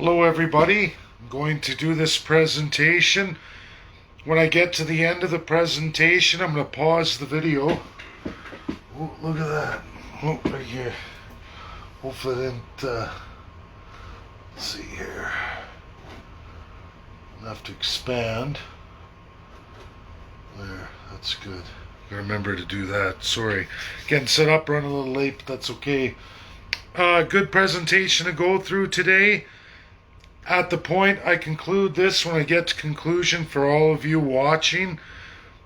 Hello everybody, I'm going to do this presentation. When I get to the end of the presentation, I'm going to pause the video. Oh, look at that. Oh, right here. Hopefully it didn't, let's see here. I'll have to expand. There, that's good. Gotta remember to do that. Sorry. Getting set up, running a little late, but that's okay. Good presentation to go through today. At the point I conclude this, when I get to conclusion for all of you watching,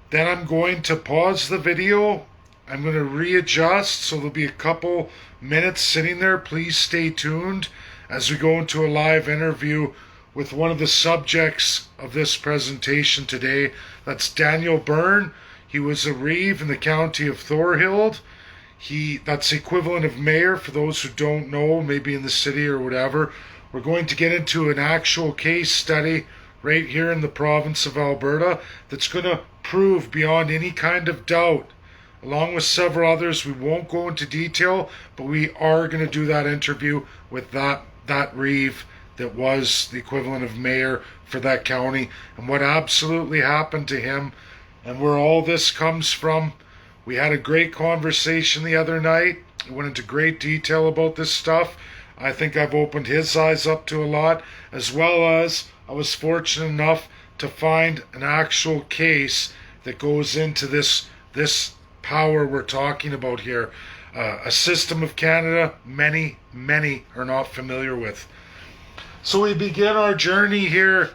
then I'm going to pause the video. I'm going to readjust, so there'll be a couple minutes sitting there. Please stay tuned as we go into a live interview with one of the subjects of this presentation today. That's Daniel Buryn. He was a Reeve in the county of Thorhild. That's the equivalent of mayor for those who don't know, maybe in the city or whatever. We're going to get into an actual case study right here in the province of Alberta that's going to prove beyond any kind of doubt, along with several others. We won't go into detail, but we are going to do that interview with that Reeve that was the equivalent of mayor for that county, and what absolutely happened to him and where all this comes from. We had a great conversation the other night. We went into great detail about this stuff. I think I've opened his eyes up to a lot, as well as I was fortunate enough to find an actual case that goes into this power we're talking about here. A system of Canada many are not familiar with. So we begin our journey here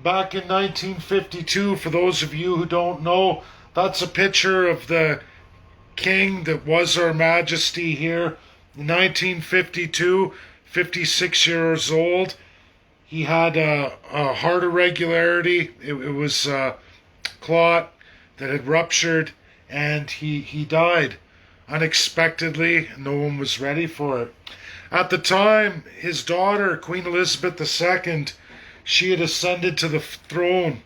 back in 1952. For those of you who don't know, that's a picture of the king that was our majesty here in 1952, 56 years old. He had a heart irregularity. It was a clot that had ruptured, and he died unexpectedly. No one was ready for it. At the time, his daughter, Queen Elizabeth II, she had ascended to the throne,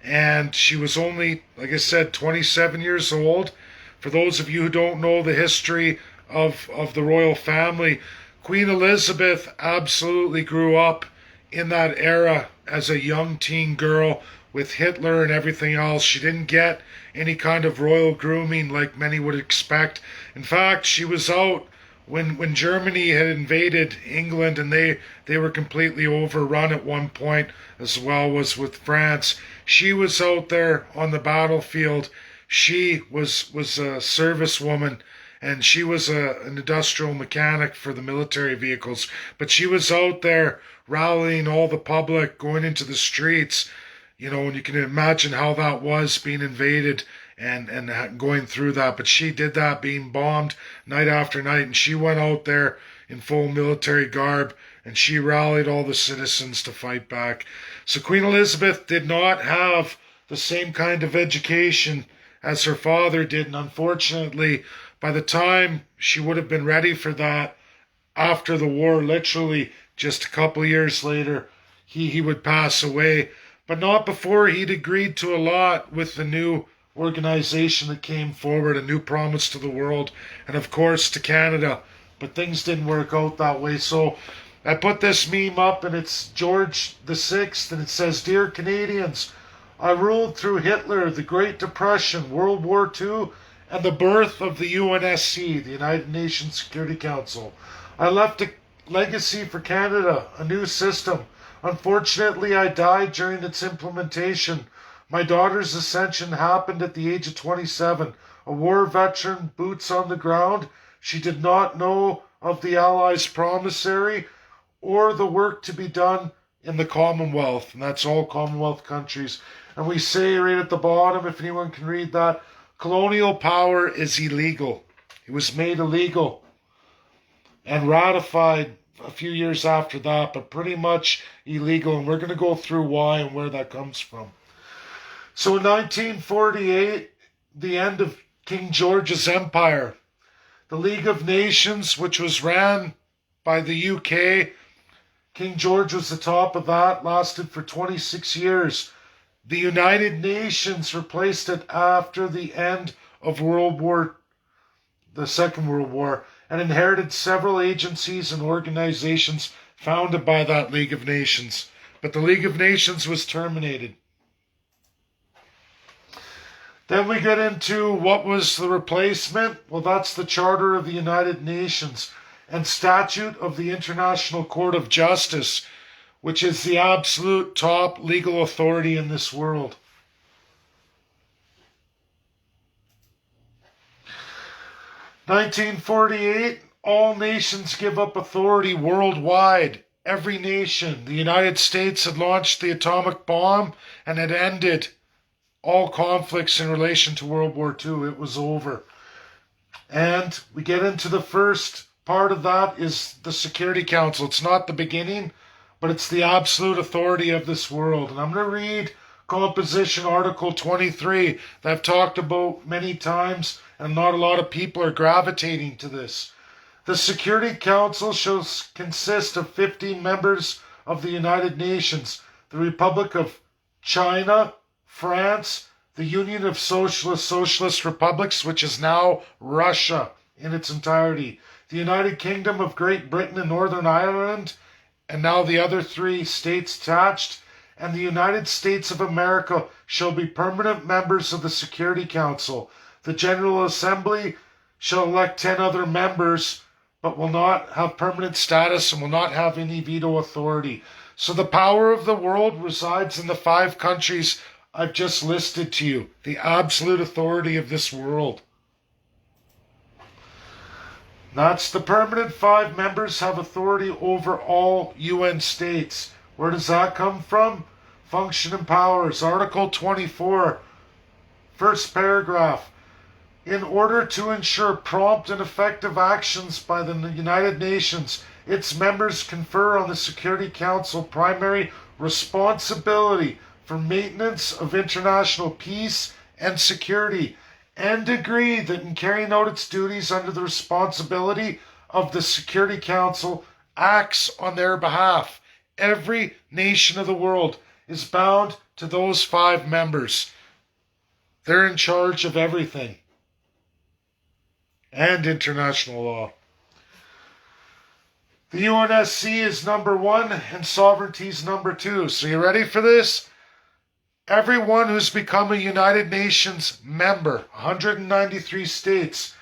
and she was only, like I said, 27 years old. For those of you who don't know the history of the royal family, Queen Elizabeth absolutely grew up in that era as a young teen girl with Hitler and everything else. She didn't get any kind of royal grooming like many would expect. In fact, she was out when Germany had invaded England, and they were completely overrun at one point, as well as with France. She was out there on the battlefield. She was a servicewoman, and she was an industrial mechanic for the military vehicles. But she was out there rallying all the public, going into the streets, and you can imagine how that was, being invaded and going through that. But she did that, being bombed night after night, and she went out there in full military garb, and she rallied all the citizens to fight back. So Queen Elizabeth did not have the same kind of education as her father did, and unfortunately, by the time she would have been ready for that, after the war, literally just a couple of years later, he would pass away. But not before he'd agreed to a lot with the new organization that came forward, a new promise to the world, and of course to Canada. But things didn't work out that way. So I put this meme up, and it's George VI, and it says, "Dear Canadians, I ruled through Hitler, the Great Depression, World War II, and the birth of the UNSC, the United Nations Security Council. I left a legacy for Canada, a new system. Unfortunately, I died during its implementation. My daughter's ascension happened at the age of 27. A war veteran, boots on the ground. She did not know of the Allies' promissory or the work to be done in the Commonwealth." And that's all Commonwealth countries. And we say right at the bottom, if anyone can read that, colonial power is illegal. It was made illegal and ratified a few years after that, but pretty much illegal. And we're going to go through why and where that comes from. So in 1948, the end of King George's empire, the League of Nations, which was ran by the UK, King George was the top of that, lasted for 26 years. The United Nations replaced it after the end of the Second World War, and inherited several agencies and organizations founded by that League of Nations. But the League of Nations was terminated. Then we get into what was the replacement. Well, that's the Charter of the United Nations and Statute of the International Court of Justice, which is the absolute top legal authority in this world. In 1948, all nations give up authority worldwide. Every nation. The United States had launched the atomic bomb and had ended all conflicts in relation to World War II. It was over. And we get into the first part of that is the Security Council. It's not the beginning, but it's the absolute authority of this world. And I'm going to read Composition Article 23 that I've talked about many times, and not a lot of people are gravitating to this. The Security Council shall consist of 15 members of the United Nations, the Republic of China, France, the Union of Socialist Republics, which is now Russia in its entirety, the United Kingdom of Great Britain and Northern Ireland, and now the other 3 states attached, and the United States of America shall be permanent members of the Security Council. The General Assembly shall elect 10 other members, but will not have permanent status and will not have any veto authority. So the power of the world resides in the 5 countries I've just listed to you, the absolute authority of this world. That's the permanent 5 members have authority over all UN states. Where does that come from? Function and powers. Article 24, first paragraph. In order to ensure prompt and effective actions by the United Nations, its members confer on the Security Council primary responsibility for maintenance of international peace and security, and agree that in carrying out its duties under the responsibility of the Security Council acts on their behalf. Every nation of the world is bound to those 5 members. They're in charge of everything. And international law. The UNSC is number 1 and sovereignty is number 2. So you ready for this? Everyone who's become a United Nations member, 193 states,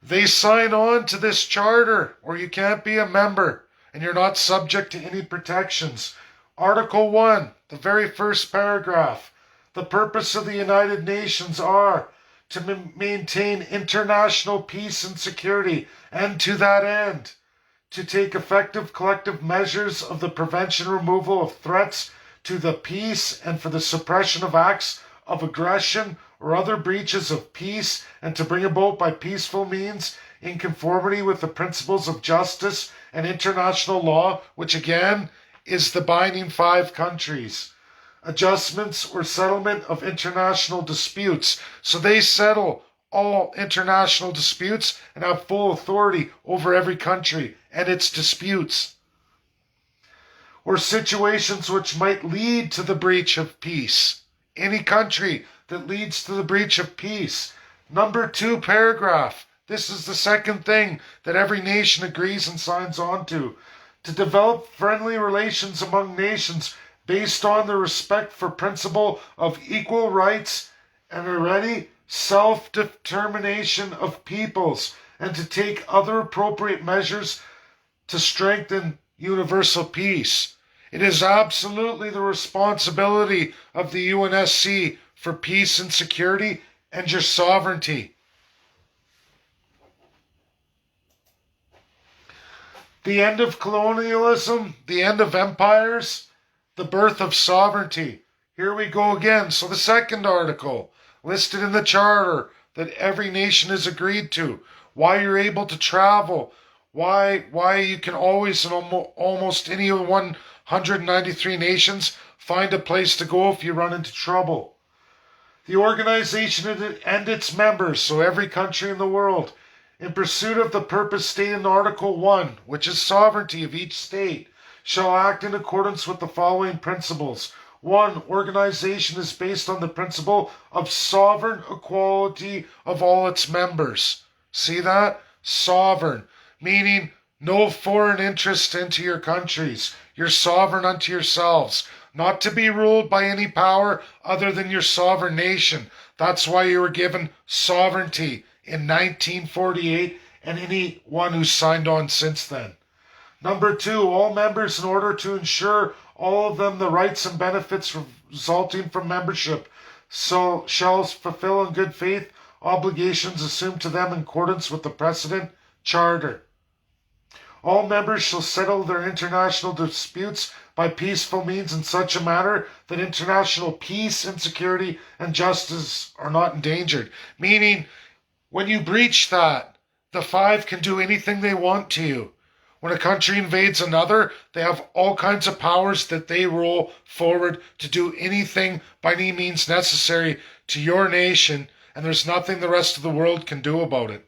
they sign on to this charter or you can't be a member and you're not subject to any protections. Article 1, the very first paragraph. The purpose of the United Nations are to maintain international peace and security, and to that end, to take effective collective measures of the prevention and removal of threats to the peace and for the suppression of acts of aggression or other breaches of peace, and to bring about by peaceful means, in conformity with the principles of justice and international law, which again is the binding 5 countries, adjustments or settlement of international disputes. So they settle all international disputes and have full authority over every country and its disputes. Or situations which might lead to the breach of peace. Any country that leads to the breach of peace. Number 2 paragraph. This is the second thing that every nation agrees and signs on to. To develop friendly relations among nations based on the respect for principle of equal rights and already self-determination of peoples, and to take other appropriate measures to strengthen universal peace. It is absolutely the responsibility of the UNSC for peace and security and your sovereignty. The end of colonialism, the end of empires, the birth of sovereignty. Here we go again. So the second article, listed in the charter, that every nation has agreed to. Why you're able to travel. Why you can always in almost any 193 nations find a place to go if you run into trouble. The organization and its members, so every country in the world, in pursuit of the purpose stated in Article 1, which is sovereignty of each state, shall act in accordance with the following principles. 1. Organization is based on the principle of sovereign equality of all its members. See that? Sovereign, meaning No foreign interest into your countries. You're sovereign unto yourselves, not to be ruled by any power other than your sovereign nation. That's why you were given sovereignty in 1948 and anyone who's signed on since then. Number 2, all members, in order to ensure all of them the rights and benefits resulting from membership, shall fulfill in good faith obligations assumed to them in accordance with the precedent charter. All members shall settle their international disputes by peaceful means in such a manner that international peace and security and justice are not endangered. Meaning, when you breach that, the 5 can do anything they want to you. When a country invades another, they have all kinds of powers that they roll forward to do anything by any means necessary to your nation, and there's nothing the rest of the world can do about it.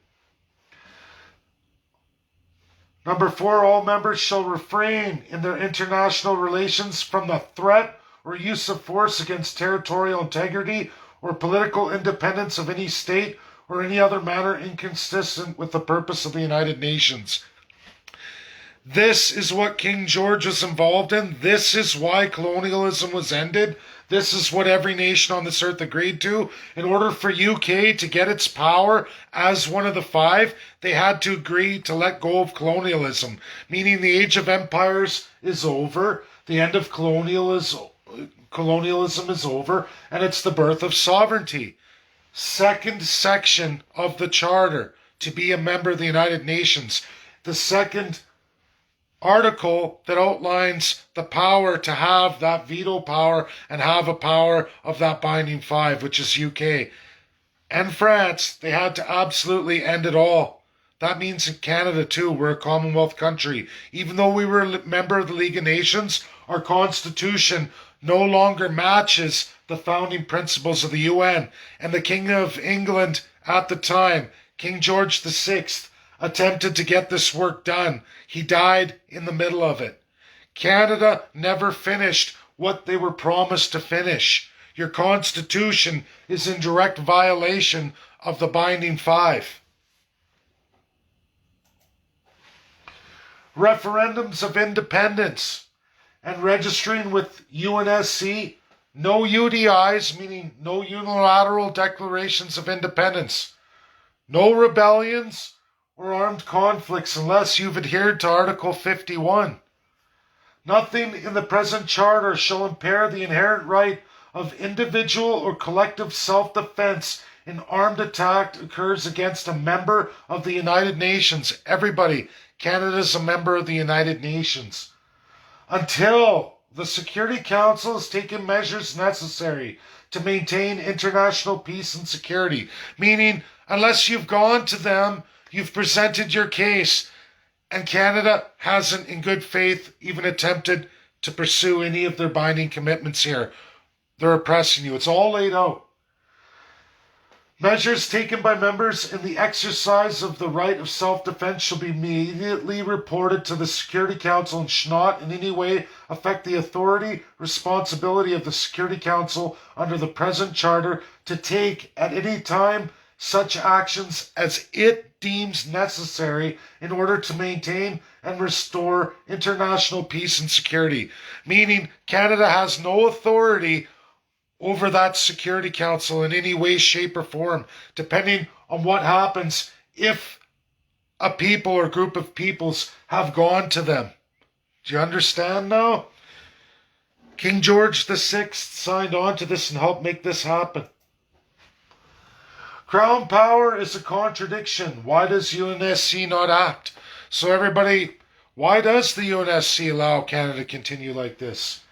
Number 4, all members shall refrain in their international relations from the threat or use of force against territorial integrity or political independence of any state or any other manner inconsistent with the purpose of the United Nations. This is what King George was involved in. This is why colonialism was ended. This is what every nation on this earth agreed to. In order for UK to get its power as one of the 5, they had to agree to let go of colonialism, meaning the age of empires is over, the end of colonialism is over, and it's the birth of sovereignty. Second section of the Charter, to be a member of the United Nations. The second article that outlines the power to have that veto power and have a power of that binding 5, which is UK. And France, they had to absolutely end it all. That means in Canada too, we're a Commonwealth country. Even though we were a member of the League of Nations, our constitution no longer matches the founding principles of the UN. And the King of England at the time, King George VI, attempted to get this work done. He died in the middle of it. Canada never finished what they were promised to finish. Your constitution is in direct violation of the binding 5. Referendums of independence and registering with UNSC. No UDIs, meaning no unilateral declarations of independence. No rebellions or armed conflicts unless you've adhered to Article 51. Nothing in the present charter shall impair the inherent right of individual or collective self-defense in armed attack occurs against a member of the United Nations. Everybody, Canada is a member of the United Nations. Until the Security Council has taken measures necessary to maintain international peace and security. Meaning, unless you've gone to them, you've presented your case, and Canada hasn't, in good faith, even attempted to pursue any of their binding commitments here. They're oppressing you. It's all laid out. Measures taken by members in the exercise of the right of self-defense shall be immediately reported to the Security Council and shall not in any way affect the authority, responsibility of the Security Council under the present charter to take at any time such actions as it deems necessary in order to maintain and restore international peace and security. Meaning, Canada has no authority over that Security Council in any way, shape, or form, depending on what happens if a people or group of peoples have gone to them. Do you understand now? King George VI signed on to this and helped make this happen. Crown power is a contradiction. Why does UNSC not act? So everybody, why does the UNSC allow Canada to continue like this?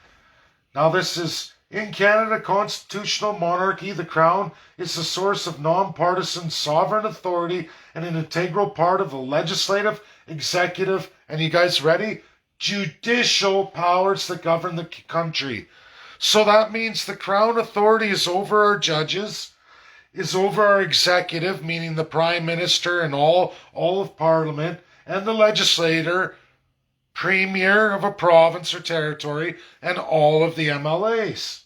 Now this is, in Canada, constitutional monarchy, the Crown is the source of non-partisan sovereign authority and an integral part of the legislative, executive, and you guys ready? Judicial powers that govern the country. So that means the Crown authority is over our judges, is over our executive, meaning the Prime Minister and all of Parliament, and the legislator, Premier of a province or territory, and all of the MLAs.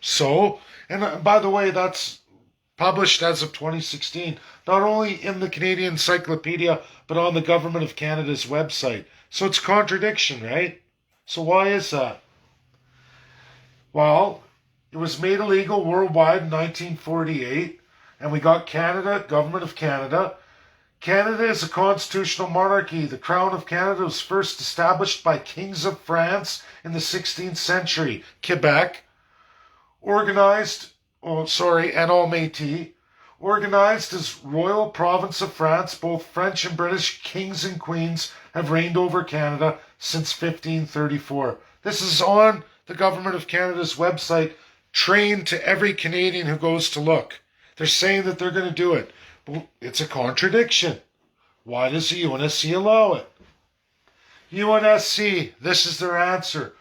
So, and by the way, that's published as of 2016, not only in the Canadian Encyclopedia, but on the Government of Canada's website. So it's contradiction, right? So why is that? Well, it was made illegal worldwide in 1948, and we got Canada, Government of Canada. Canada is a constitutional monarchy. The Crown of Canada was first established by kings of France in the 16th century. Quebec, and all Métis, organized as Royal Province of France. Both French and British kings and queens have reigned over Canada since 1534. This is on the Government of Canada's website, trained to every Canadian who goes to look. They're saying that they're going to do it. But it's a contradiction. Why does the UNSC allow it? UNSC, this is their answer.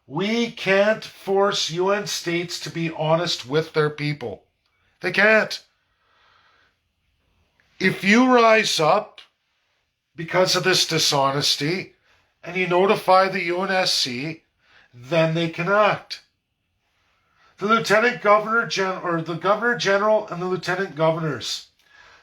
We can't force UN states to be honest with their people. They can't. If you rise up because of this dishonesty and you notify the UNSC, then they can act. The Lieutenant Governor General, the Governor General and the Lieutenant Governors.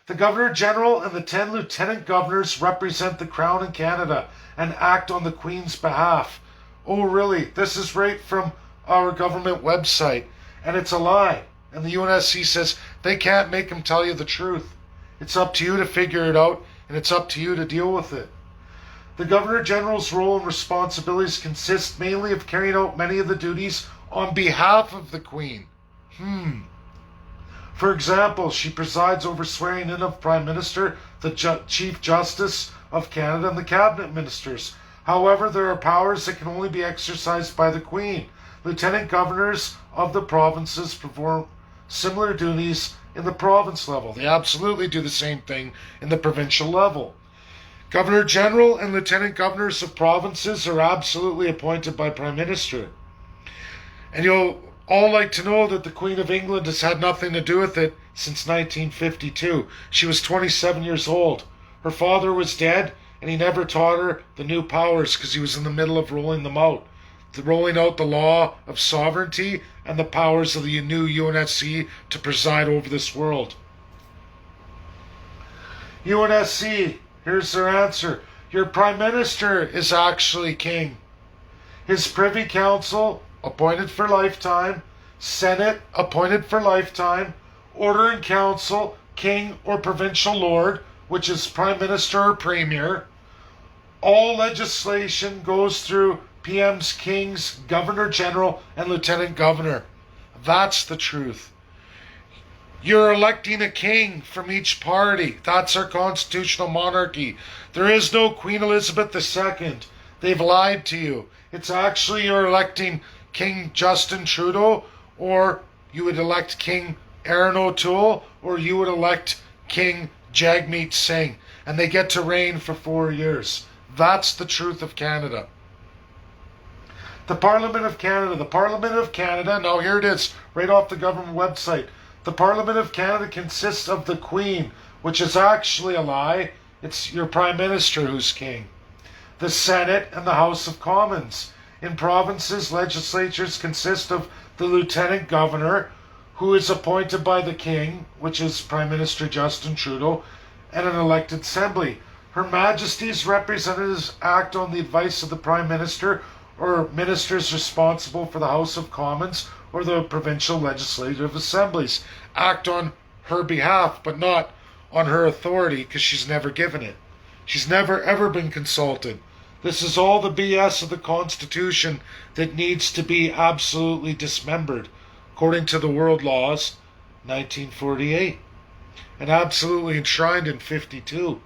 The Governor General and the 10 Lieutenant Governors represent the Crown in Canada and act on the Queen's behalf. Oh, really? This is right from our government website, and it's a lie. And the UNSC says they can't make them tell you the truth. It's up to you to figure it out, and it's up to you to deal with it. The Governor General's role and responsibilities consist mainly of carrying out many of the duties on behalf of the Queen. For example, she presides over swearing in of Prime Minister, the Chief Justice of Canada, and the Cabinet Ministers. However, there are powers that can only be exercised by the Queen. Lieutenant Governors of the provinces perform similar duties in the province level. They absolutely do the same thing in the provincial level. Governor General and Lieutenant Governors of provinces are absolutely appointed by Prime Minister. And you'll all like to know that the Queen of England has had nothing to do with it since 1952. She was 27 years old. Her father was dead, and he never taught her the new powers because he was in the middle of rolling them out. Rolling out the law of sovereignty and the powers of the new UNSC to preside over this world. UNSC, here's their answer. Your Prime Minister is actually king. His Privy Council, appointed for lifetime, Senate, appointed for lifetime, Order in Council, King or Provincial Lord, which is Prime Minister or Premier. All legislation goes through PMs, Kings, Governor General, and Lieutenant Governor. That's the truth. You're electing a king from each party. That's our constitutional monarchy. There is no Queen Elizabeth II. They've lied to you. It's actually you're electing King Justin Trudeau, or you would elect King Aaron O'Toole, or you would elect King Jagmeet Singh, and they get to reign for 4 years. That's the truth of Canada. The Parliament of Canada. The Parliament of Canada, now here it is, right off the government website. The Parliament of Canada consists of the Queen, which is actually a lie. It's your Prime Minister who's king. The Senate and the House of Commons. In provinces, legislatures consist of the Lieutenant Governor, who is appointed by the King, which is Prime Minister Justin Trudeau, and an elected assembly. Her Majesty's representatives act on the advice of the Prime Minister or ministers responsible for the House of Commons or the provincial legislative assemblies. Act on her behalf, but not on her authority, because she's never given it. She's never ever been consulted. This is all the BS of the Constitution that needs to be absolutely dismembered, according to the world laws, 1948, and absolutely enshrined in 52.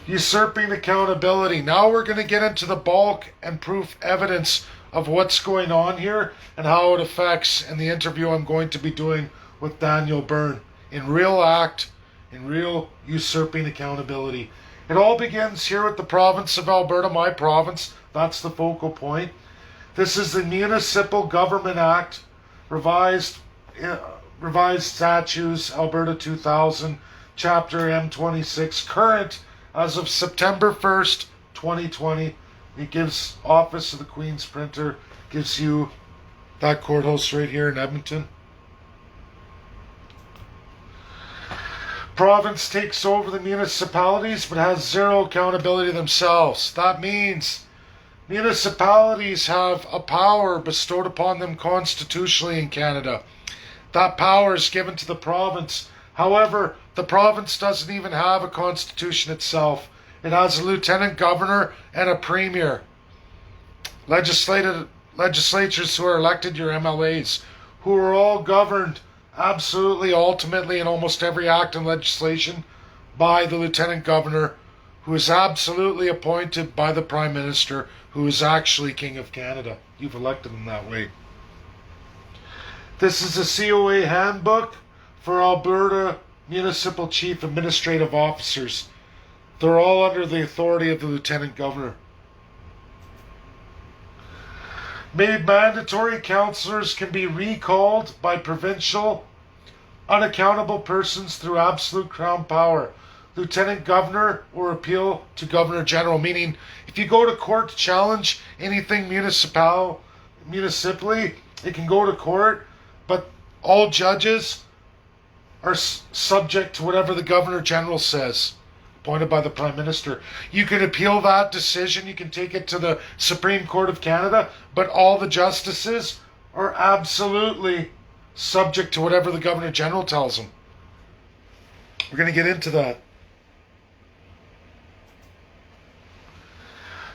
Usurping accountability. Now we're going to get into the bulk and proof evidence of what's going on here and how it affects in the interview I'm going to be doing with Daniel Buryn. In real act, in real usurping accountability. It all begins here with the province of Alberta, my province. That's the focal point. This is the Municipal Government Act, revised statutes, Alberta 2000, Chapter M26, current as of September 1st, 2020. It gives Office of the Queen's Printer, gives you that courthouse right here in Edmonton. Province takes over the municipalities but has zero accountability themselves. That means municipalities have a power bestowed upon them constitutionally in Canada. That power is given to the province. However, the province doesn't even have a constitution itself. It has a lieutenant governor and a premier. Legislatures who are elected, your MLAs, who are all governed absolutely, ultimately, in almost every act and legislation by the lieutenant governor, who is absolutely appointed by the prime minister, who is actually king of Canada. You've elected him that way. This is a COA handbook for Alberta Municipal Chief Administrative Officers. They're all under the authority of the lieutenant governor. Made mandatory, councillors can be recalled by provincial unaccountable persons through absolute crown power. Lieutenant governor or appeal to governor general, meaning if you go to court to challenge anything municipally, it can go to court, but all judges are subject to whatever the governor general says, appointed by the prime minister. You can appeal that decision, you can take it to the Supreme Court of Canada, but all the justices are absolutely subject to whatever the governor general tells them. We're going to get into that.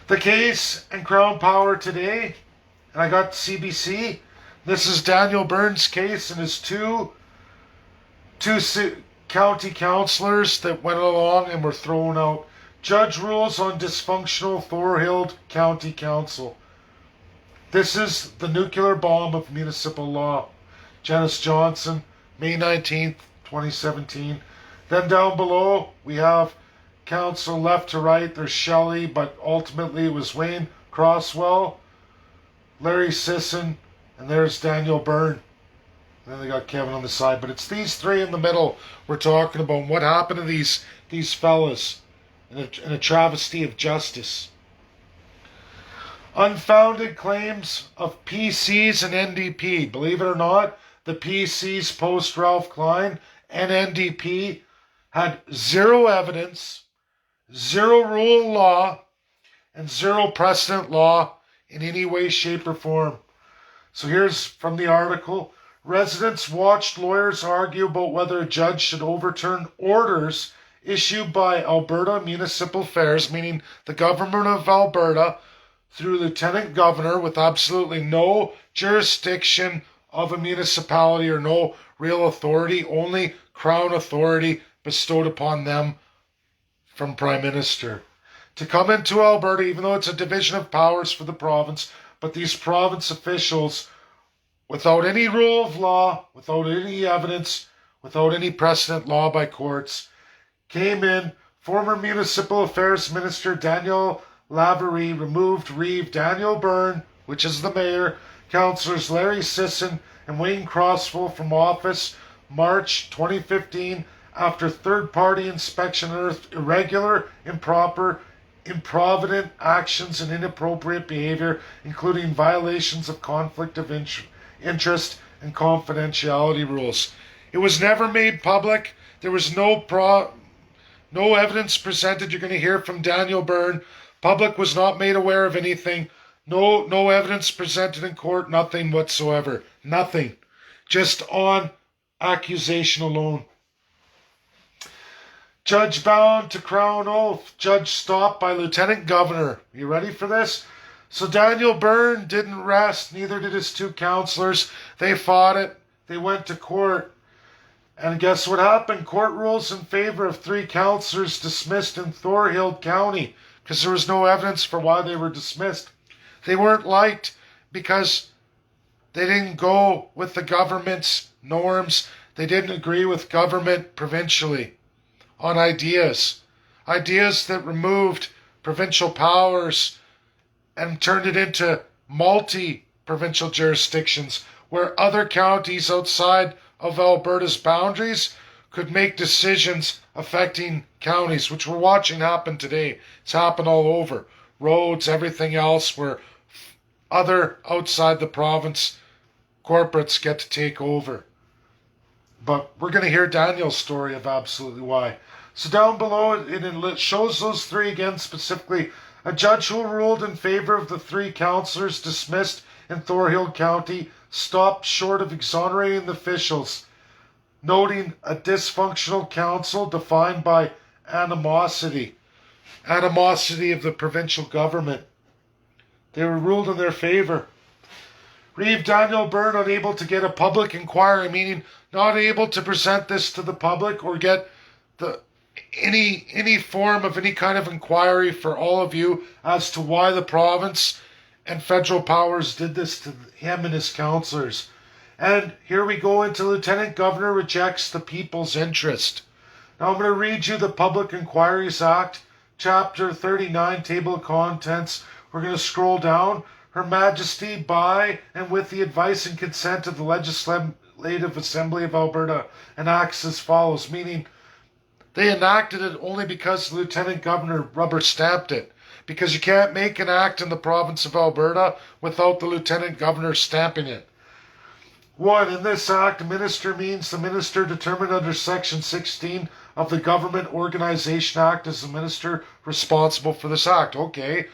The case and crown power today, and I got CBC. This is Daniel Buryn's case and his two county councillors that went along and were thrown out. Judge rules on dysfunctional Thorhild County Council. This is the nuclear bomb of municipal law. Janice Johnson, May 19th, 2017. Then down below, we have council left to right. There's Shelley, but ultimately it was Wayne Crosswell, Larry Sisson, and there's Daniel Buryn. And then they got Kevin on the side. But it's these three in the middle we're talking about. What happened to these fellas in a travesty of justice. Unfounded claims of PCs and NDP. Believe it or not, the PCs post Ralph Klein and NDP had zero evidence, zero rule of law, and zero precedent law in any way, shape, or form. So here's from the article. Residents watched lawyers argue about whether a judge should overturn orders issued by Alberta Municipal Affairs, meaning the government of Alberta, through lieutenant governor with absolutely no jurisdiction of a municipality or no real authority, only crown authority bestowed upon them from prime minister. To come into Alberta, even though it's a division of powers for the province, but these province officials, without any rule of law, without any evidence, without any precedent law by courts, came in. Former Municipal Affairs Minister Daniel Lavery removed Reeve Daniel Buryn, which is the mayor, councillors Larry Sisson and Wayne Crosswell from office March 2015 after third-party inspection unearthed irregular, improper, improvident actions and inappropriate behavior, including violations of conflict of interest and confidentiality rules. It was never made public. There was no evidence presented. You're going to hear from Daniel Buryn. Public was not made aware of anything. No evidence presented in court. Nothing whatsoever. Nothing. Just on accusation alone. Judge bound to crown oath. Judge stopped by lieutenant governor. You ready for this? So Daniel Buryn didn't rest. Neither did his two councillors. They fought it. They went to court. And guess what happened? Court rules in favor of three councillors dismissed in Thorhild County because there was no evidence for why they were dismissed. They weren't liked because they didn't go with the government's norms. They didn't agree with government provincially on ideas that removed provincial powers and turned it into multi-provincial jurisdictions where other counties outside of Alberta's boundaries could make decisions affecting counties, which we're watching happen today. It's happened all over. Roads, everything else, where other outside the province corporates get to take over. But we're going to hear Daniel's story of absolutely why. So down below, it shows those three again specifically. A judge who ruled in favor of the three councillors dismissed in Thorhild County stopped short of exonerating the officials, noting a dysfunctional council defined by animosity of the provincial government. They were ruled in their favor. Reeve Daniel Buryn unable to get a public inquiry, meaning not able to present this to the public or get any form of any kind of inquiry for all of you as to why the province and federal powers did this to him and his councillors. And here we go into Lieutenant Governor rejects the people's interest. Now I'm going to read you the Public Inquiries Act, Chapter 39, Table of Contents. We're going to scroll down. Her Majesty, by and with the advice and consent of the Legislative Assembly of Alberta, enacts as follows, meaning they enacted it only because the Lieutenant Governor rubber stamped it. Because you can't make an act in the province of Alberta without the Lieutenant Governor stamping it. 1. In this act, minister means the minister determined under Section 16 of the Government Organization Act as the minister responsible for this act. Okay.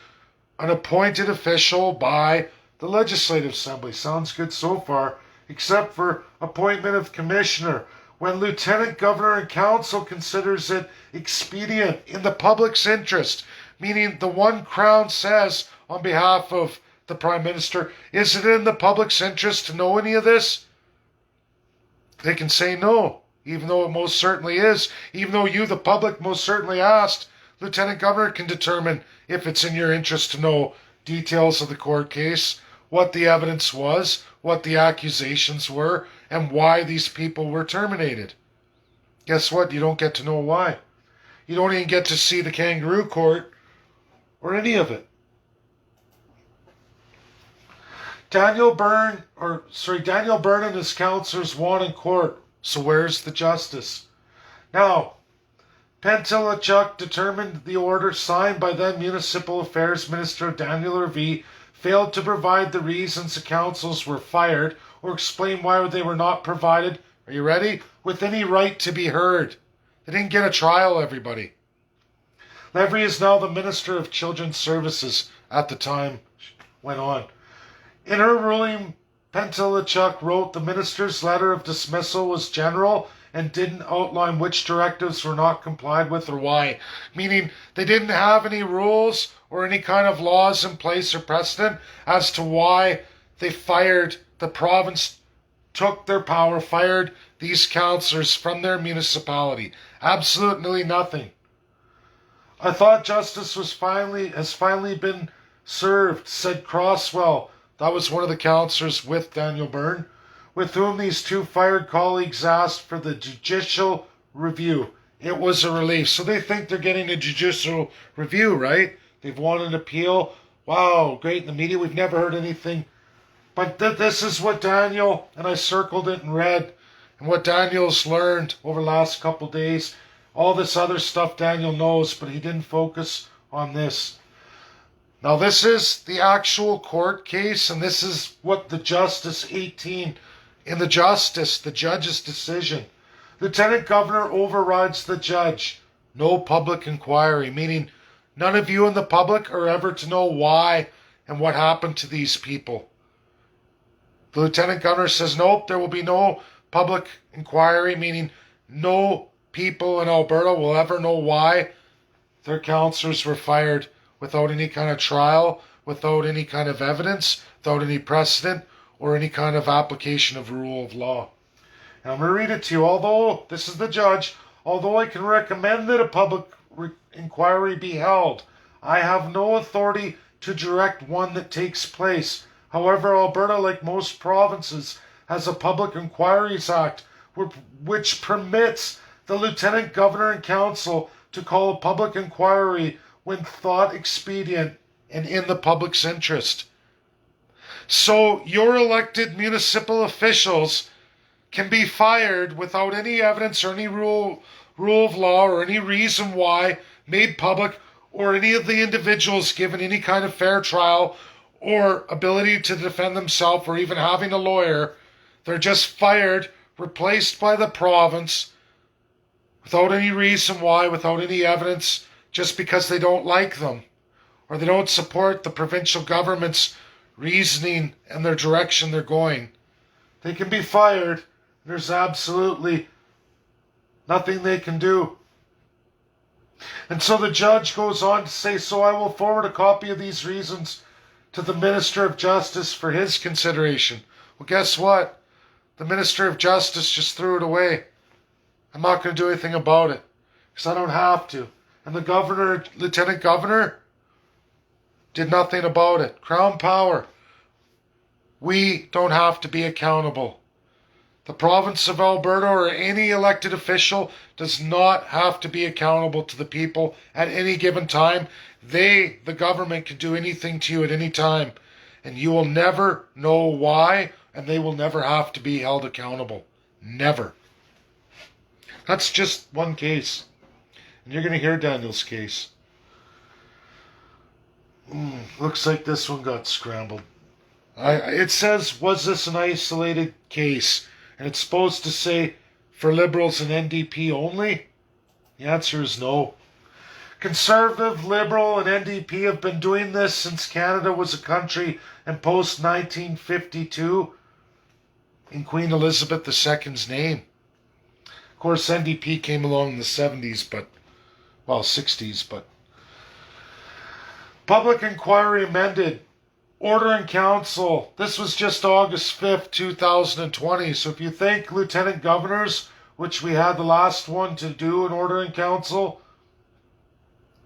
An appointed official by the Legislative Assembly. Sounds good so far, except for appointment of commissioner. When Lieutenant Governor and Council considers it expedient in the public's interest, meaning the one Crown says on behalf of the Prime Minister, is it in the public's interest to know any of this? They can say no, even though it most certainly is. Even though you, the public, most certainly asked, Lieutenant Governor can determine if it's in your interest to know details of the court case, what the evidence was, what the accusations were, and why these people were terminated. Guess what? You don't get to know why. You don't even get to see the kangaroo court or any of it. Daniel Buryn and his councillors won in court. So where's the justice? Now, Pentelachuk determined the order signed by then Municipal Affairs Minister Daniel Buryn failed to provide the reasons the councils were fired or explain why they were not provided, are you ready? With any right to be heard. They didn't get a trial, everybody. Levry is now the Minister of Children's Services at the time, went on. In her ruling, Pentelachuk wrote the minister's letter of dismissal was general and didn't outline which directives were not complied with or why. Meaning they didn't have any rules or any kind of laws in place or precedent as to why they fired the province, took their power, fired these councillors from their municipality. Absolutely nothing. I thought justice has finally been served, said Crosswell. That was one of the councillors with Daniel Buryn, with whom these two fired colleagues asked for the judicial review. It was a relief. So they think they're getting a judicial review, right? They've won an appeal. Wow, great. In the media, we've never heard anything. But this is what Daniel, and I circled it and read, and what Daniel's learned over the last couple days. All this other stuff Daniel knows, but he didn't focus on this. Now this is the actual court case, and this is what the Justice 18, in the judge's decision. Lieutenant Governor overrides the judge. No public inquiry, meaning none of you in the public are ever to know why and what happened to these people. The Lieutenant Governor says, nope, there will be no public inquiry, meaning no people in Alberta will ever know why their councillors were fired without any kind of trial, without any kind of evidence, without any precedent, or any kind of application of rule of law. And I'm going to read it to you. Although, this is the judge, although I can recommend that a public inquiry be held, I have no authority to direct one that takes place. However, Alberta, like most provinces, has a Public Inquiries Act which permits the Lieutenant Governor and Council to call a public inquiry when thought expedient and in the public's interest. So your elected municipal officials can be fired without any evidence or any rule of law or any reason why made public, or any of the individuals given any kind of fair trial or ability to defend themselves or even having a lawyer. They're just fired replaced by the province without any reason why, without any evidence, just because they don't like them or they don't support the provincial government's reasoning and their direction they're going. They can be fired. There's absolutely nothing they can do. And so the judge goes on to say, so I will forward a copy of these reasons to the Minister of Justice for his consideration. Well, guess what? The Minister of Justice just threw it away. I'm not going to do anything about it because I don't have to. And the governor, Lieutenant Governor, did nothing about it. Crown power. We don't have to be accountable. The province of Alberta or any elected official does not have to be accountable to the people at any given time. They, the government, can do anything to you at any time. And you will never know why, and they will never have to be held accountable. Never. That's just one case. And you're going to hear Daniel's case. Looks like this one got scrambled. It says, was this an isolated case? And it's supposed to say for Liberals and NDP only? The answer is no. Conservative, Liberal, and NDP have been doing this since Canada was a country in post-1952 in Queen Elizabeth II's name. Of course, NDP came along in the 70s, 60s, but public inquiry amended. Order in Council. This was just August 5th, 2020. So if you think Lieutenant Governors, which we had the last one to do an Order in Council,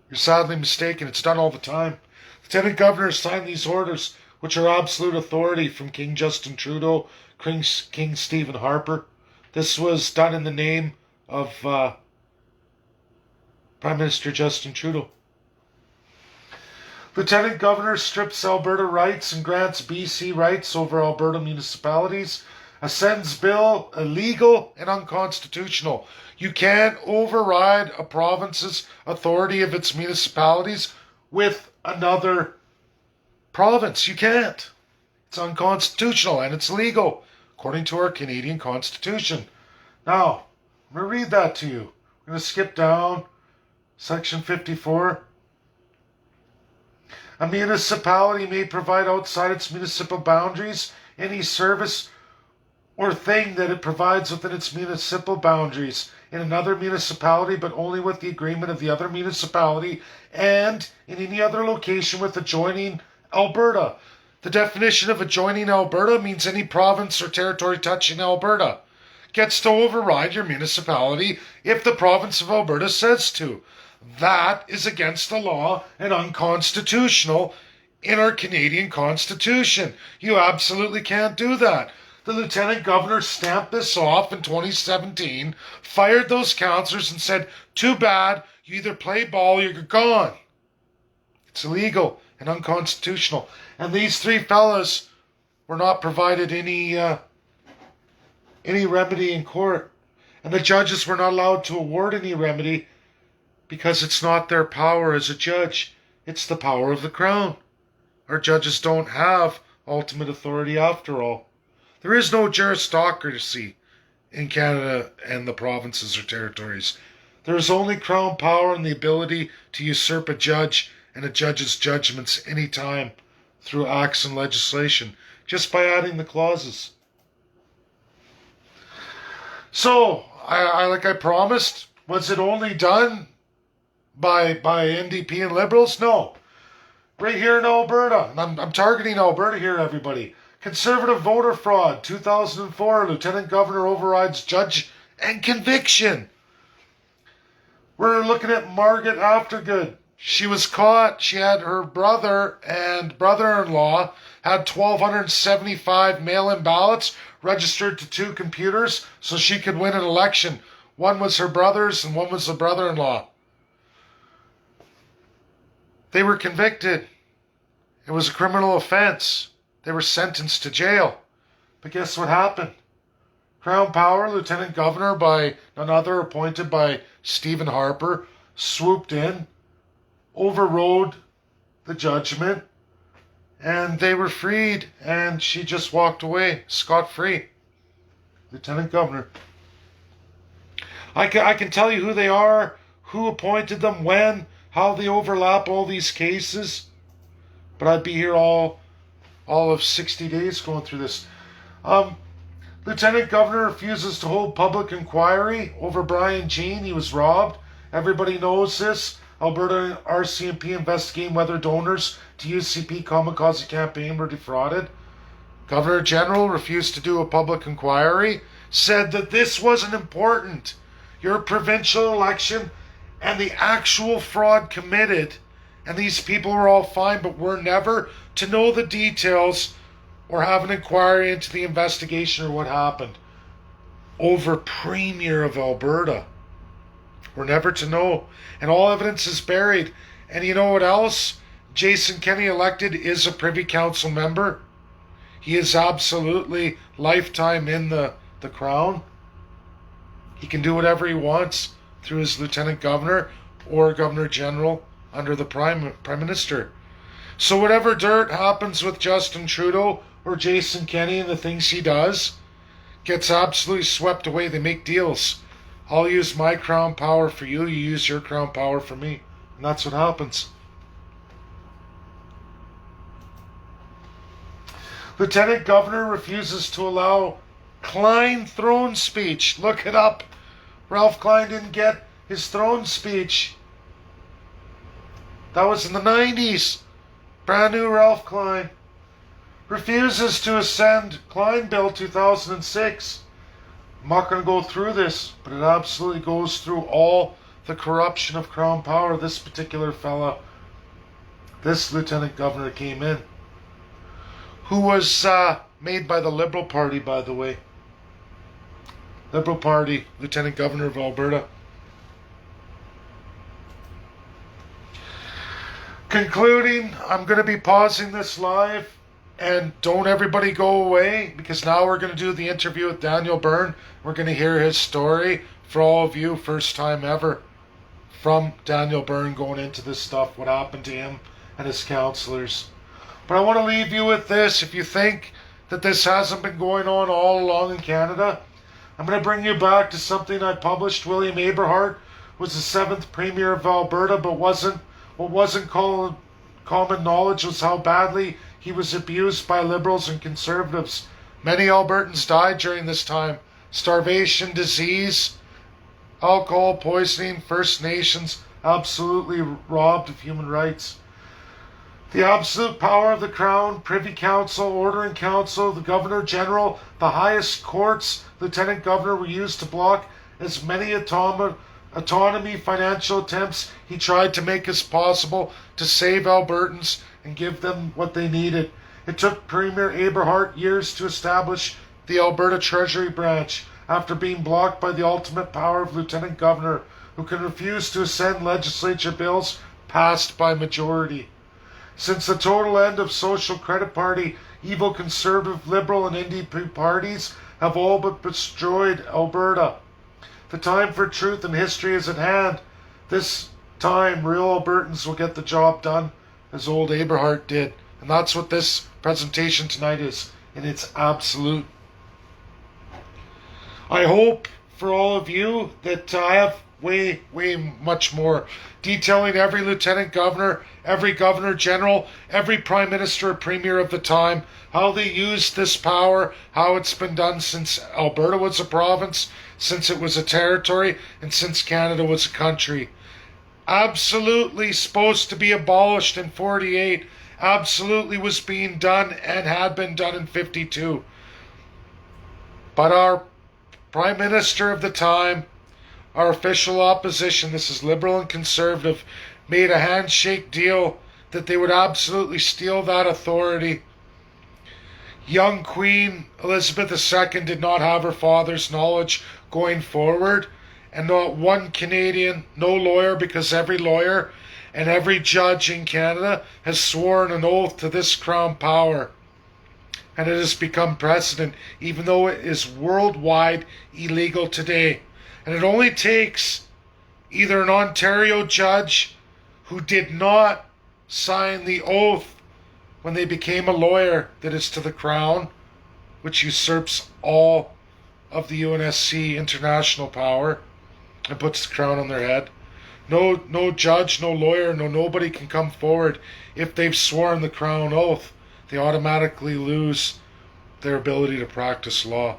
you're sadly mistaken. It's done all the time. Lieutenant Governors sign these orders, which are absolute authority from King Justin Trudeau, King Stephen Harper. This was done in the name of Prime Minister Justin Trudeau. Lieutenant Governor strips Alberta rights and grants BC rights over Alberta municipalities. Ascends bill illegal and unconstitutional. You can't override a province's authority of its municipalities with another province. You can't. It's unconstitutional and it's illegal, according to our Canadian Constitution. Now, I'm going to read that to you. We're going to skip down. Section 54. A municipality may provide outside its municipal boundaries any service or thing that it provides within its municipal boundaries in another municipality, but only with the agreement of the other municipality and in any other location with adjoining Alberta. The definition of adjoining Alberta means any province or territory touching Alberta gets to override your municipality if the province of Alberta says to. That is against the law and unconstitutional in our Canadian Constitution. You absolutely can't do that. The Lieutenant Governor stamped this off in 2017, fired those councillors and said, too bad, you either play ball or you're gone. It's illegal and unconstitutional. And these three fellas were not provided any remedy in court. And the judges were not allowed to award any remedy because it's not their power as a judge. It's the power of the Crown. Our judges don't have ultimate authority after all. There is no juristocracy in Canada and the provinces or territories. There is only Crown power and the ability to usurp a judge and a judge's judgments any time through acts and legislation, just by adding the clauses. So, like I promised, was it only done by NDP and Liberals? No. Right here in Alberta, and I'm targeting Alberta here, everybody. Conservative voter fraud, 2004, Lieutenant Governor overrides judge and conviction. We're looking at Margaret Aftergood. She was caught. She had her brother and brother-in-law had 1,275 mail-in ballots registered to 2 computers so she could win an election. One was her brother's and one was the brother-in-law. They were convicted. It was a criminal offense. They were sentenced to jail. But guess what happened? Crown power, Lieutenant Governor by none other appointed by Stephen Harper, swooped in, overrode the judgment, and they were freed, and she just walked away scot-free. Lieutenant Governor. I can tell you who they are, who appointed them, when, how they overlap all these cases. But I'd be here all of 60 days going through this. Lieutenant Governor refuses to hold public inquiry over Brian Jean. He was robbed. Everybody knows this. Alberta RCMP investigating whether donors to UCP Kamikaze campaign were defrauded. Governor General refused to do a public inquiry, said that this wasn't important. Your provincial election and the actual fraud committed, and these people were all fine, but we're never to know the details or have an inquiry into the investigation or what happened. Over Premier of Alberta. We're never to know. And all evidence is buried. And you know what else? Jason Kenney elected is a Privy Council member. He is absolutely lifetime in the Crown. He can do whatever he wants through his Lieutenant Governor or Governor General under the Prime Minister. So whatever dirt happens with Justin Trudeau or Jason Kenney and the things he does gets absolutely swept away. They make deals. I'll use my crown power for you, you use your crown power for me. And that's what happens. Lieutenant Governor refuses to allow Klein throne speech. Look it up. Ralph Klein didn't get his throne speech. That was in the 90s. Brand new Ralph Klein. Refuses to ascend Klein Bill 2006. I'm not going to go through this, but it absolutely goes through all the corruption of Crown power. This particular fella, this Lieutenant Governor came in, who was made by the Liberal Party, by the way. Liberal Party, Lieutenant Governor of Alberta. Concluding, I'm going to be pausing this live, and don't everybody go away, because now we're going to do the interview with Daniel Buryn. We're going to hear his story for all of you, first time ever, from Daniel Buryn going into this stuff, what happened to him and his counselors. But I want to leave you with this. If you think that this hasn't been going on all along in Canada, I'm going to bring you back to something I published. William Aberhart was the 7th Premier of Alberta, but what wasn't called common knowledge was how badly he was abused by Liberals and Conservatives. Many Albertans died during this time. Starvation, disease, alcohol poisoning, First Nations absolutely robbed of human rights. The absolute power of the Crown, Privy Council, Ordering Council, the Governor General, the highest courts, Lieutenant Governor were used to block as many autonomy financial attempts he tried to make as possible to save Albertans and give them what they needed. It took Premier Aberhart years to establish the Alberta Treasury Branch after being blocked by the ultimate power of Lieutenant Governor, who can refuse to ascend legislature bills passed by majority. Since the total end of Social Credit Party, evil Conservative, Liberal and NDP parties have all but destroyed Alberta. The time for truth and history is at hand. This time, real Albertans will get the job done as old Aberhart did. And that's what this presentation tonight is, in its absolute. I hope for all of you that I have way much more, detailing every Lieutenant Governor, every Governor General, every Prime Minister or Premier of the time, how they used this power, how it's been done since Alberta was a province, since it was a territory, and since Canada was a country. Absolutely supposed to be abolished in 48, absolutely was being done and had been done in 52. But our Prime Minister of the time, our official opposition, this is Liberal and Conservative, made a handshake deal that they would absolutely steal that authority. Young Queen Elizabeth II did not have her father's knowledge going forward, and not one Canadian, no lawyer, because every lawyer and every judge in Canada has sworn an oath to this Crown power. And it has become precedent, even though it is worldwide illegal today. And it only takes either an Ontario judge who did not sign the oath when they became a lawyer that is to the Crown, which usurps all of the UNSC international power and puts the crown on their head. No judge, no lawyer, nobody can come forward if they've sworn the crown oath. They automatically lose their ability to practice law.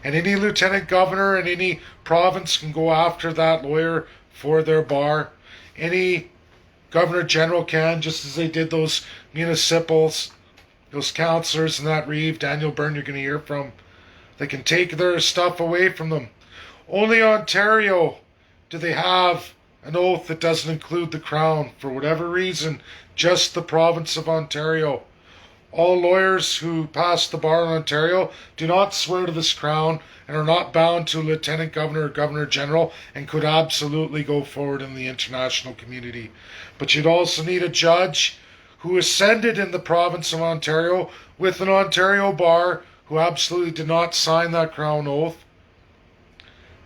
And any lieutenant governor in any province can go after that lawyer for their bar. Any governor general can, just as they did those municipals, those councillors and that Reeve Daniel Buryn you're going to hear from. They can take their stuff away from them. Only Ontario do they have an oath that doesn't include the crown. For whatever reason, just the province of Ontario. All lawyers who pass the bar in Ontario do not swear to this crown and are not bound to lieutenant governor or governor general and could absolutely go forward in the international community. But you'd also need a judge who ascended in the province of Ontario with an Ontario bar who absolutely did not sign that crown oath.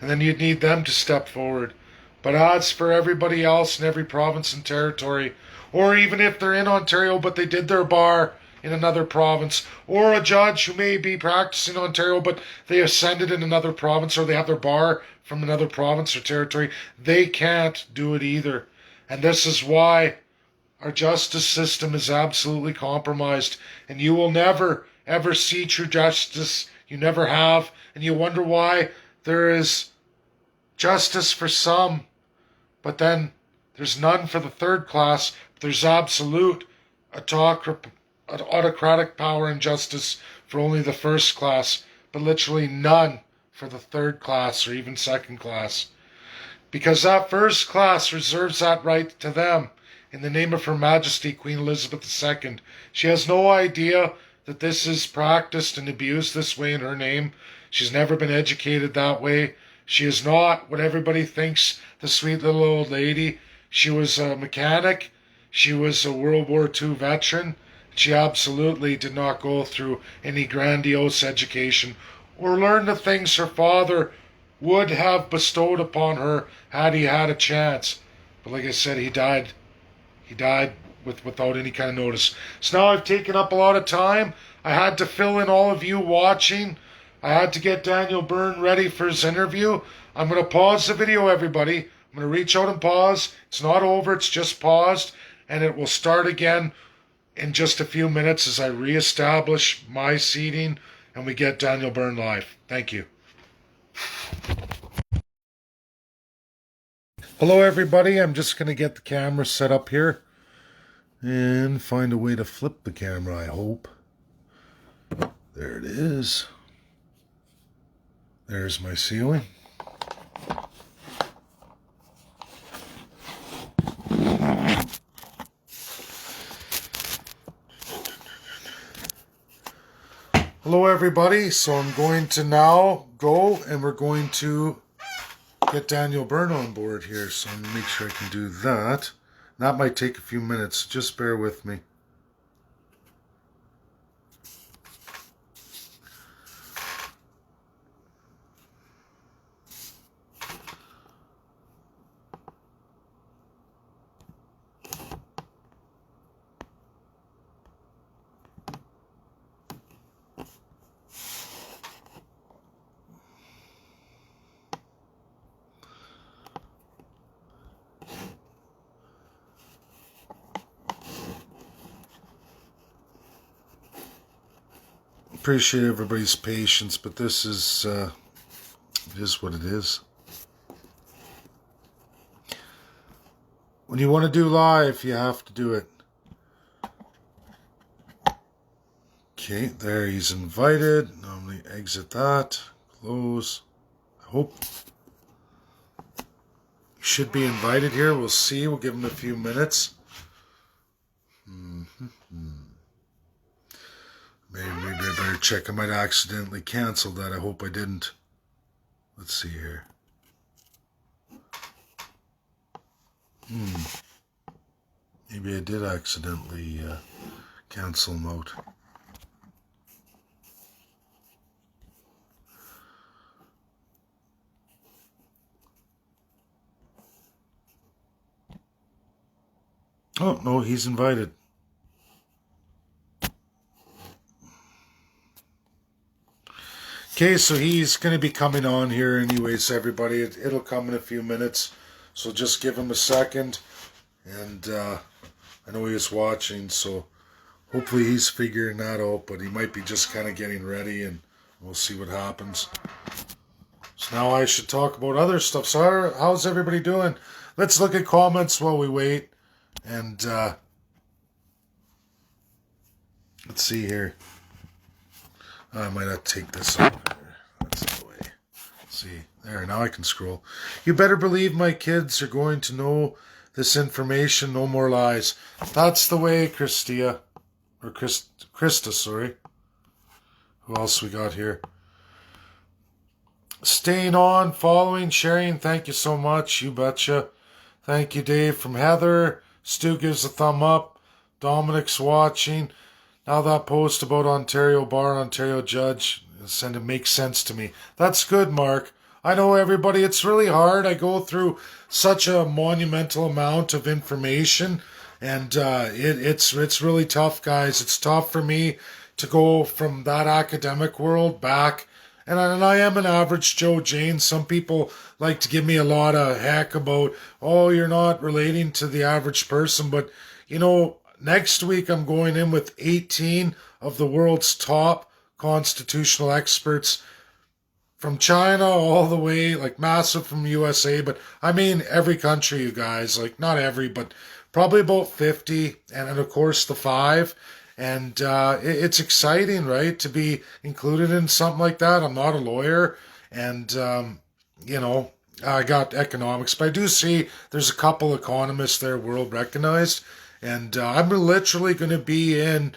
And then you'd need them to step forward. But as for everybody else in every province and territory, or even if they're in Ontario but they did their bar in another province, or a judge who may be practicing in Ontario but they ascended in another province, or they have their bar from another province or territory, they can't do it either. And this is why our justice system is absolutely compromised, and you will never ever see true justice. You never have, and you wonder why there is justice for some, but then there's none for the third class. There's absolute autocratic power and justice for only the first class, but literally none for the third class or even second class. Because that first class reserves that right to them in the name of Her Majesty Queen Elizabeth II. She has no idea that this is practiced and abused this way in her name. She's never been educated that way. She is not what everybody thinks, the sweet little old lady. She was a mechanic. She was a World War II veteran. She absolutely did not go through any grandiose education or learn the things her father would have bestowed upon her had he had a chance. But like I said, he died. He died without any kind of notice. So now I've taken up a lot of time. I had to fill in all of you watching. I had to get Daniel Buryn ready for his interview. I'm going to pause the video, everybody. I'm going to reach out and pause. It's not over. It's just paused. And it will start again in just a few minutes as I reestablish my seating and we get Daniel Buryn live. Thank you. Hello, everybody. I'm just going to get the camera set up here and find a way to flip the camera, I hope. There it is. There's my ceiling. Hello, everybody. So I'm going to now go and we're going to get Daniel Buryn on board here. So I'm going to make sure I can do that. That might take a few minutes. Just bear with me. Appreciate everybody's patience, but this is it is what it is. When you want to do live, you have to do it. Okay, there he's invited. Normally exit that, close. I hope he should be invited here. We'll see. We'll give him a few minutes. Maybe I better check. I might accidentally cancel that. I hope I didn't. Let's see here. Maybe I did accidentally cancel him out. Oh, no, he's invited. Okay, so he's going to be coming on here anyways, everybody. It'll come in a few minutes, so just give him a second. And I know he was watching, so hopefully he's figuring that out, but he might be just kind of getting ready, and we'll see what happens. So now I should talk about other stuff. So how's everybody doing? Let's look at comments while we wait. And let's see here. I might have to take this off here. That's the way. See, there, now I can scroll. You better believe my kids are going to know this information. No more lies. That's the way, Christia. Or Krista, sorry. Who else we got here? Staying on, following, sharing. Thank you so much. You betcha. Thank you, Dave. From Heather. Stu gives a thumb up. Dominic's watching. Now that post about Ontario Bar, Ontario Judge, it makes sense to me. That's good, Mark. I know everybody, it's really hard. I go through such a monumental amount of information, and it's really tough, guys. It's tough for me to go from that academic world back. And I am an average Joe Jane. Some people like to give me a lot of heck about, oh, you're not relating to the average person. But, you know, next week I'm going in with 18 of the world's top constitutional experts from China all the way, like massive from USA. But I mean every country, you guys. Like not every, but probably about 50. And of course the 5. And it's exciting, right, to be included in something like that. I'm not a lawyer, and, you know, I got economics, but I do see there's a couple economists there world recognized, and I'm literally going to be in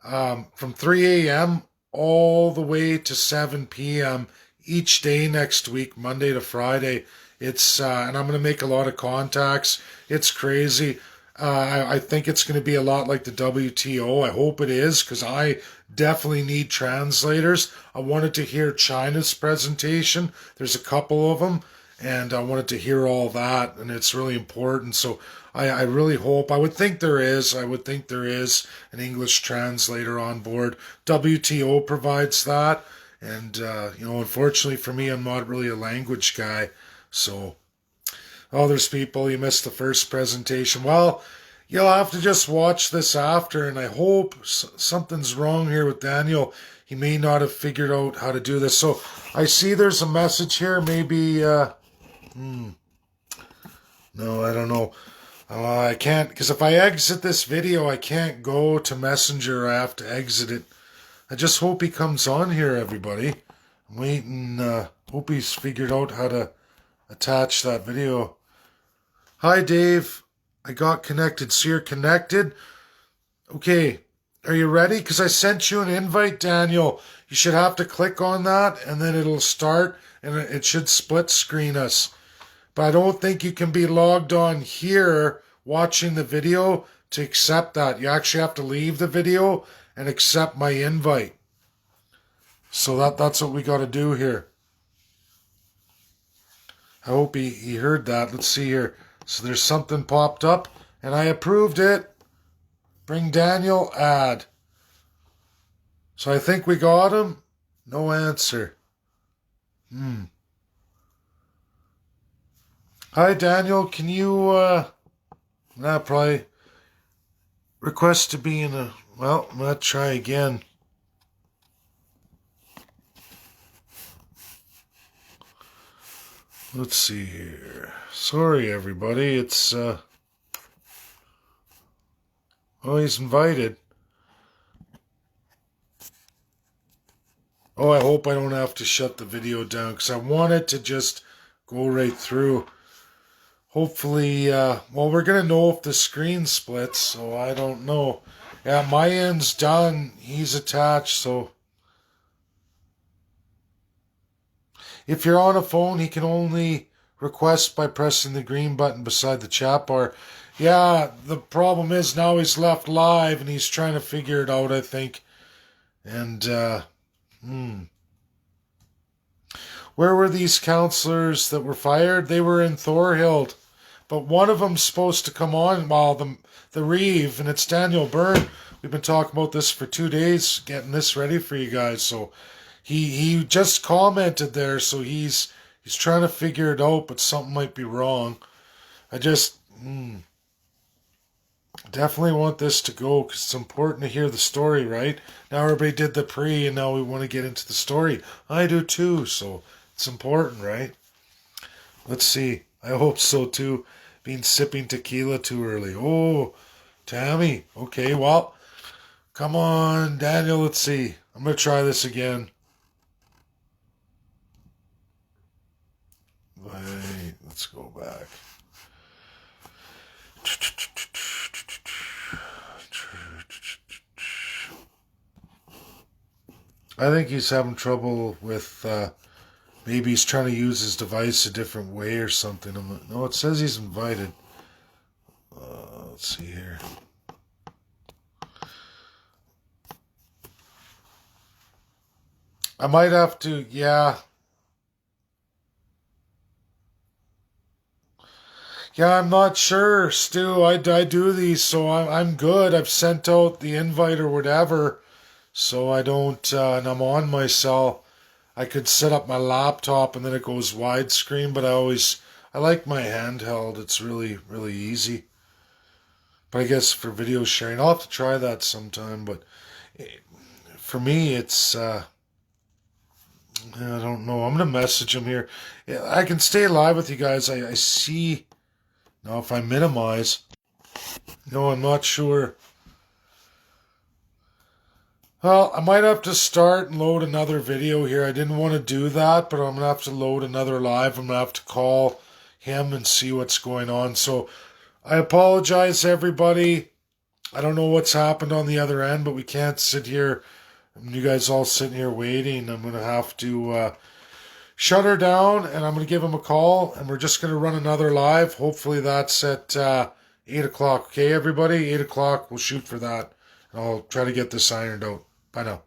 from 3 a.m. all the way to 7 p.m. each day next week, Monday to Friday. It's and I'm going to make a lot of contacts. It's crazy. I think it's going to be a lot like the WTO. I hope it is, because I definitely need translators. I wanted to hear China's presentation. There's a couple of them, and I wanted to hear all that, and it's really important. So I really hope, I would think there is an English translator on board. WTO provides that, and, you know, unfortunately for me, I'm not really a language guy, so... Oh, there's people, you missed the first presentation. Well, you'll have to just watch this after, and I hope something's wrong here with Daniel. He may not have figured out how to do this. So I see there's a message here. Maybe, no, I don't know. I can't, because if I exit this video, I can't go to Messenger. I have to exit it. I just hope he comes on here, everybody. I'm waiting, hope he's figured out how to attach that video. Hi, Dave. I got connected. So you're connected? Okay. Are you ready? Because I sent you an invite, Daniel. You should have to click on that, and then it'll start, and it should split screen us. But I don't think you can be logged on here watching the video to accept that. You actually have to leave the video and accept my invite. So that's what we got to do here. I hope he heard that. Let's see here. So there's something popped up, and I approved it. Bring Daniel, add. So I think we got him. No answer. Hi, Daniel. Can you, probably request to be in a... Well, I'm going to try again. Let's see here. Sorry, everybody. It's, oh, he's invited. Oh, I hope I don't have to shut the video down, because I want it to just go right through. Hopefully, well, we're going to know if the screen splits, so I don't know. Yeah, my end's done. He's attached, so... If you're on a phone, he can only request by pressing the green button beside the chat bar. Yeah, the problem is now he's left live and he's trying to figure it out, I think. And, Where were these counselors that were fired? They were in Thorhild. But one of them's supposed to come on, well, the Reeve, and it's Daniel Buryn. We've been talking about this for 2 days, getting this ready for you guys. So He just commented there, so he's trying to figure it out, but something might be wrong. I just definitely want this to go because it's important to hear the story, right? Now everybody did the pre, and now we want to get into the story. I do too, so it's important, right? Let's see. I hope so too. Been sipping tequila too early. Oh, Tammy. Okay, well, come on, Daniel. Let's see. I'm gonna try this again. Wait, let's go back. I think he's having trouble with. Maybe he's trying to use his device a different way or something. No, it says he's invited. Let's see here. I might have to, yeah. Yeah, I'm not sure, Stu. I do these, so I'm good. I've sent out the invite or whatever, so I don't, and I'm on my cell. I could set up my laptop and then it goes widescreen, but I like my handheld. It's really, really easy. But I guess for video sharing, I'll have to try that sometime. But for me, I don't know. I'm going to message him here. Yeah, I can stay live with you guys. I see. Now, if I minimize, no, I'm not sure. Well, I might have to start and load another video here. I didn't want to do that, but I'm going to have to load another live. I'm going to have to call him and see what's going on. So I apologize, everybody. I don't know what's happened on the other end, but we can't sit here. You guys all sitting here waiting. I'm going to have to shut her down, and I'm going to give him a call, and we're just going to run another live. Hopefully that's at 8 o'clock. Okay, everybody? 8 o'clock. We'll shoot for that, and I'll try to get this ironed out. Bye now.